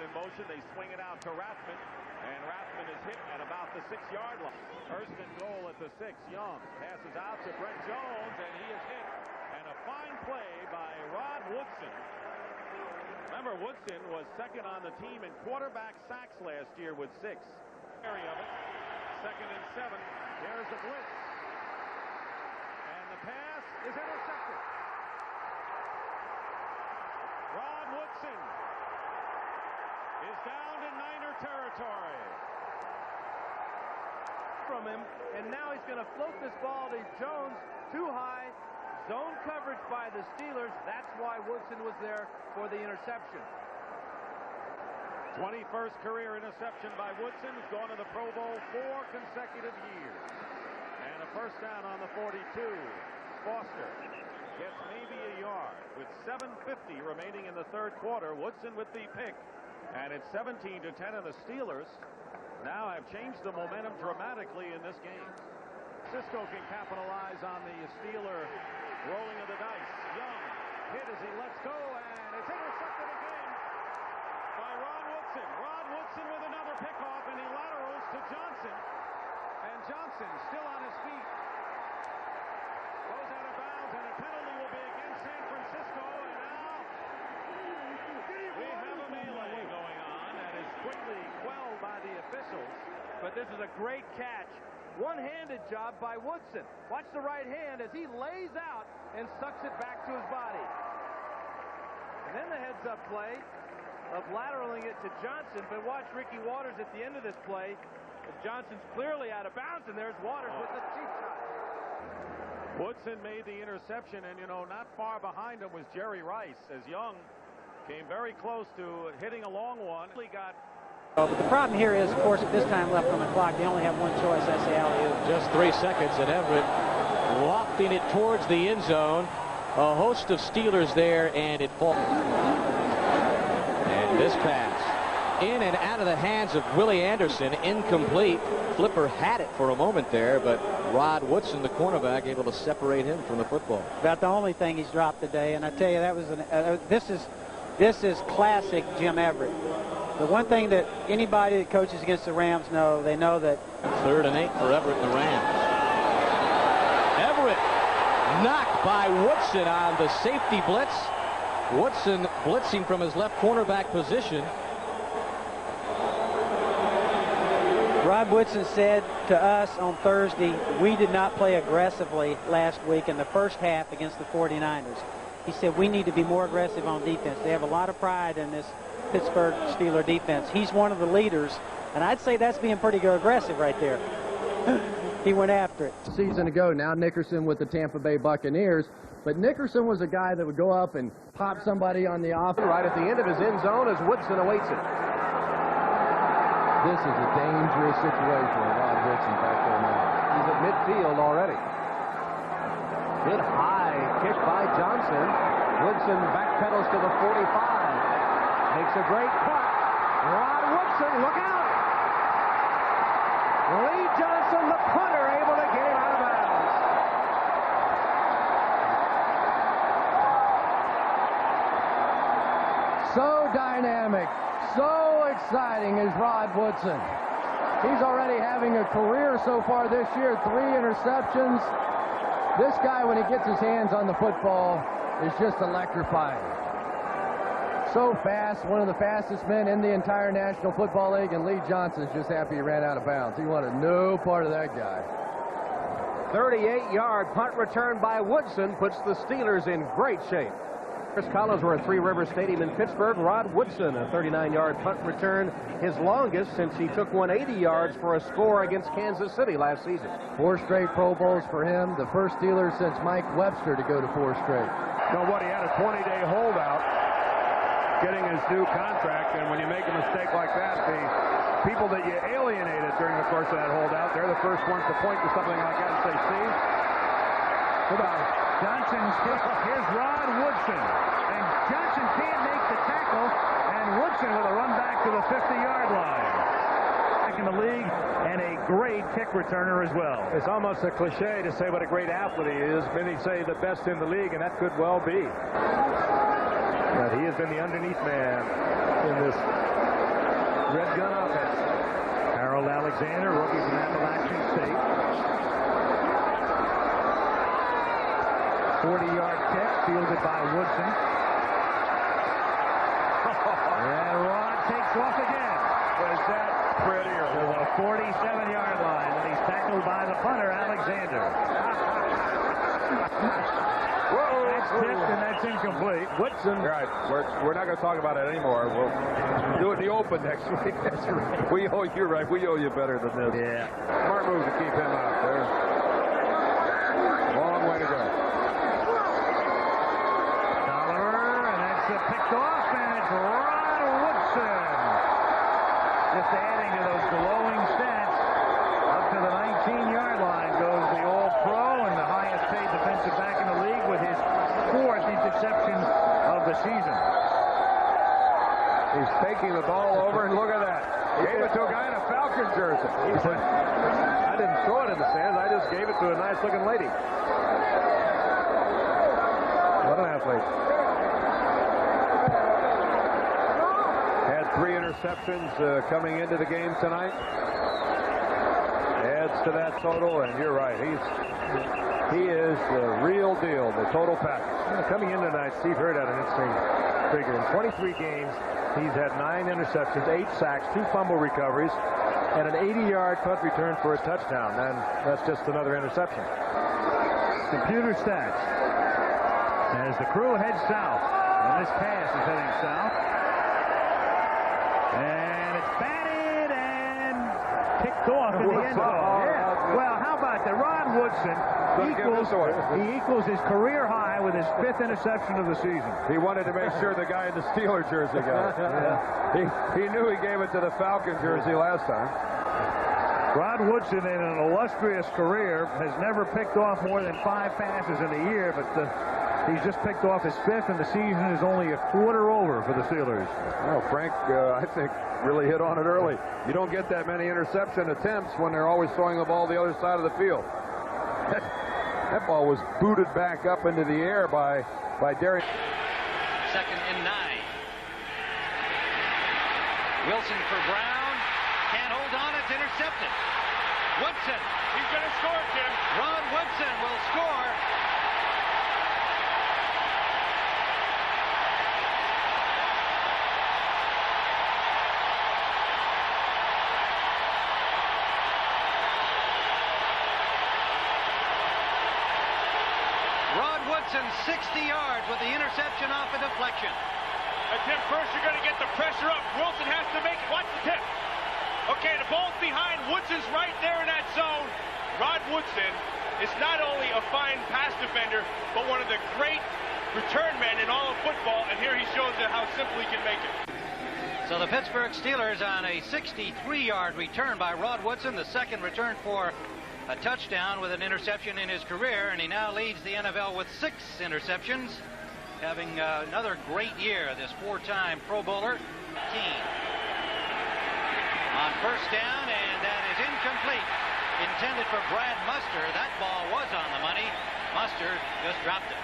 in motion. They swing it out to Rathman, and Rathman is hit at about the 6-yard line. First and goal at the 6. Young passes out to Brent Jones, and he is hit. And a fine play by Rod Woodson. Remember, Woodson was second on the team in quarterback sacks last year with 6. Area of it. Second and 7. There's the blitz. And the pass is intercepted. Rod Woodson is down to Niner territory. From him, and now he's going to float this ball to Jones too high. Zone coverage by the Steelers. That's why Woodson was there for the interception. 21st career interception by Woodson. He's gone to the Pro Bowl 4 consecutive years. And a first down on the 42. Foster gets maybe a yard with 7:50 remaining in the third quarter. Woodson with the pick. And it's 17-10, and the Steelers now have changed the momentum dramatically in this game. Cisco can capitalize on the Steeler rolling of the dice. Young hit as he lets go, and it's intercepted again by Rod Woodson. Rod Woodson with another pickoff, and he laterals to Johnson. And Johnson still on his feet. Goes out of bounds, and a penalty will be against San Francisco. And now we have a melee going on that is quickly quelled by the officials. But this is a great catch. One-handed job by Woodson. Watch the right hand as he lays out and sucks it back to his body. And then the heads-up play of lateraling it to Johnson. But watch Ricky Waters at the end of this play. Johnson's clearly out of bounds, and there's Waters with the cheap shot. Woodson made the interception, and, you know, not far behind him was Jerry Rice, as Young came very close to hitting a long one. He got. But the problem here is, of course, at this time left on the clock, they only have one choice. I say alley-oop. Just 3 seconds, and Everett lofting it towards the end zone. A host of Steelers there, and it falls. And this pass in and out of the hands of Willie Anderson, incomplete. Flipper had it for a moment there, but Rod Woodson, the cornerback, able to separate him from the football. About the only thing he's dropped today, and I tell you, that was this is classic Jim Everett. The one thing that anybody that coaches against the Rams know, they know that. 3rd and 8 for Everett and the Rams. Everett knocked by Woodson on the safety blitz. Woodson blitzing from his left cornerback position. Rod Woodson said to us on Thursday, we did not play aggressively last week in the first half against the 49ers. He said we need to be more aggressive on defense. They have a lot of pride in this Pittsburgh Steeler defense. He's one of the leaders, and I'd say that's being pretty aggressive right there. He went after it. Season ago, now Nickerson with the Tampa Bay Buccaneers, but Nickerson was a guy that would go up and pop somebody on the off. Right at the end of his end zone as Woodson awaits it. This is a dangerous situation with Rod Woodson back there now. He's at midfield already. Hit high, kick by Johnson. Woodson backpedals to the 45. Makes a great cut. Rod Woodson, look out! Lee Johnson, the punter, able to get him out of bounds. So dynamic, so exciting is Rod Woodson. He's already having a career so far this year, 3 interceptions. This guy, when he gets his hands on the football, is just electrifying. So fast, one of the fastest men in the entire National Football League, and Lee Johnson's just happy he ran out of bounds. He wanted no part of that guy. 38-yard punt return by Woodson puts the Steelers in great shape. Chris Collins were at Three Rivers Stadium in Pittsburgh. Rod Woodson, a 39-yard punt return, his longest since he took 180 yards for a score against Kansas City last season. 4 straight Pro Bowls for him, the first Steelers since Mike Webster to go to 4 straight. You know what, he had a 20-day holdout getting his new contract, and when you make a mistake like that, the people that you alienated during the course of that holdout, they're the first ones to point to something like that and say, see? Goodbye. Johnson's kick. Here's Rod Woodson. And Johnson can't make the tackle, and Woodson with a run back to the 50-yard line. Back in the league, and a great kick returner as well. It's almost a cliche to say what a great athlete he is. Many say the best in the league, and that could well be. But he has been the underneath man in this red gun offense. Harold Alexander, rookie from Appalachian State. 40-yard kick fielded by Woodson. And Rod takes off again. Was that pretty or To the 47-yard line, and he's tackled by the punter, Alexander. That's tipped, and that's incomplete. Woodson. Right. We're not going to talk about it anymore. We'll do it in the open next week. That's right. We owe you, right? We owe you better than this. Yeah. Smart move to keep him out there. Long way to go. Oliver, and that's picked off, and it's Rod Woodson. Just adding to those glowing stats. Up to the 19-yard line goes the All-Pro and the highest paid defensive back in the league with his 4th interception of the season. He's taking the ball over, and look at that. Gave it to a guy in a Falcon jersey. I didn't throw it in the stands. I just gave it to a nice-looking lady. What an athlete. Had 3 interceptions coming into the game tonight. Adds to that total, and you're right. He is the real deal, the total package. Coming in tonight, Steve Hurd had an interesting figure. In 23 games, he's had 9 interceptions, 8 sacks, 2 fumble recoveries, and an 80-yard punt return for a touchdown. And that's just another interception. Computer stats. As the crew heads south, and this pass is heading south. And it's batted and kicked off in the end zone. Yeah. Well, how about that? Rod Woodson equals his career high with his 5th interception of the season. He wanted to make sure the guy in the Steeler jersey got it. Yeah. He knew he gave it to the Falcon jersey last time. Rod Woodson, in an illustrious career, has never picked off more than 5 passes in a year, but he's just picked off his 5th, and the season is only a quarter over for the Steelers. Well, Frank, I think, really hit on it early. You don't get that many interception attempts when they're always throwing the ball the other side of the field. That ball was booted back up into the air by Derry. 2nd and 9. Wilson for Brown. Can't hold on. It's intercepted. Woodson. He's going to score, Tim. Rod Woodson will score. Rod Woodson, 60 yards with the interception off a deflection. Tim, first you're going to get the pressure up. Wilson has to make it. Watch the tip. Okay, the ball's behind. Woodson's right there in that zone. Rod Woodson is not only a fine pass defender, but one of the great return men in all of football, and here he shows you how simple he can make it. So the Pittsburgh Steelers on a 63-yard return by Rod Woodson, the 2nd return for a touchdown with an interception in his career, and he now leads the NFL with 6 interceptions, having another great year, this 4-time Pro Bowler. On 1st down, and that is incomplete. Intended for Brad Muster. That ball was on the money. Muster just dropped it.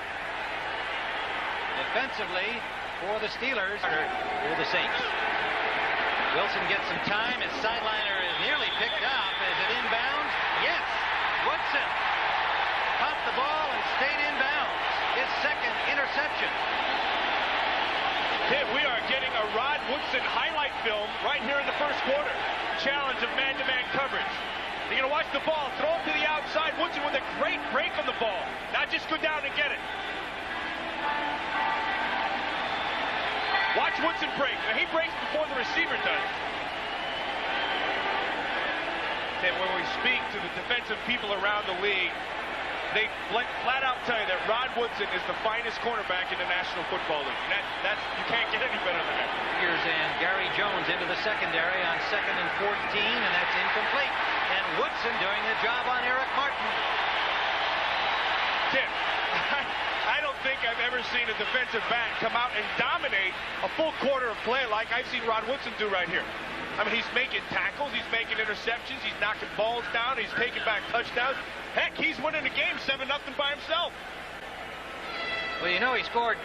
Defensively, for the Steelers, for the Saints. Wilson gets some time. His sideliner is nearly picked up. Is it inbounds? Yes. Woodson caught the ball and stayed inbounds. His 2nd interception. Tim, we are getting a Rod Woodson highlight film right here in the 1st quarter. Challenge of man-to-man coverage. They're going to watch the ball, throw it to the outside. Woodson with a great break on the ball. Not just go down and get it. Watch Woodson break. Now, he breaks before the receiver does. Tim, when we speak to the defensive people around the league, they flat out tell you that Rod Woodson is the finest cornerback in the National Football League. That's you can't get any better than that. Here's and Gary Jones into the secondary on 2nd and 14, and that's incomplete. And Woodson doing the job on Eric Martin. Tim, I don't think I've ever seen a defensive back come out and dominate a full quarter of play like I've seen Rod Woodson do right here. I mean, he's making tackles, he's making interceptions, he's knocking balls down, he's taking back touchdowns. Heck, he's winning the game 7-0 by himself. Well, you know, he scored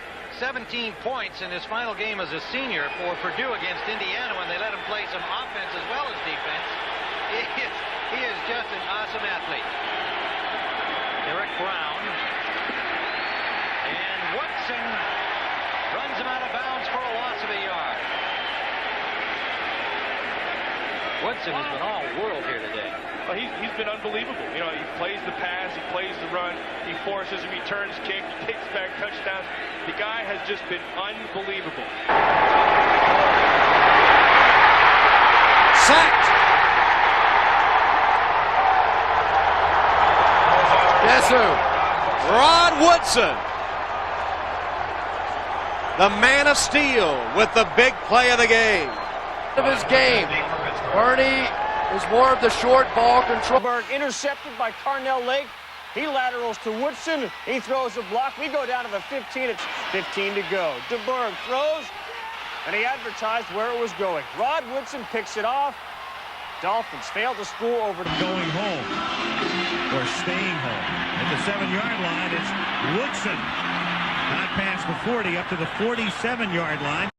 17 points in his final game as a senior for Purdue against Indiana when they let him play some offense as well as defense. He is just an awesome athlete. Eric Brown. And Woodson runs him out of bounds for a loss of a yard. Woodson has been all world here today. Well, he's been unbelievable. You know, he plays the pass, he plays the run, he forces him, he turns kick, he takes back touchdowns. The guy has just been unbelievable. Sacked. Guess who? Rod Woodson. The man of steel with the big play of the game. Of his game. Bernie is more of the short ball control. Intercepted by Carnell Lake. He laterals to Woodson. He throws a block. We go down to the 15. It's 15 to go. DeBerg throws, and he advertised where it was going. Rod Woodson picks it off. Dolphins fail to score over. Going home or staying home. At the 7-yard line, it's Woodson. Not past the 40, up to the 47-yard line.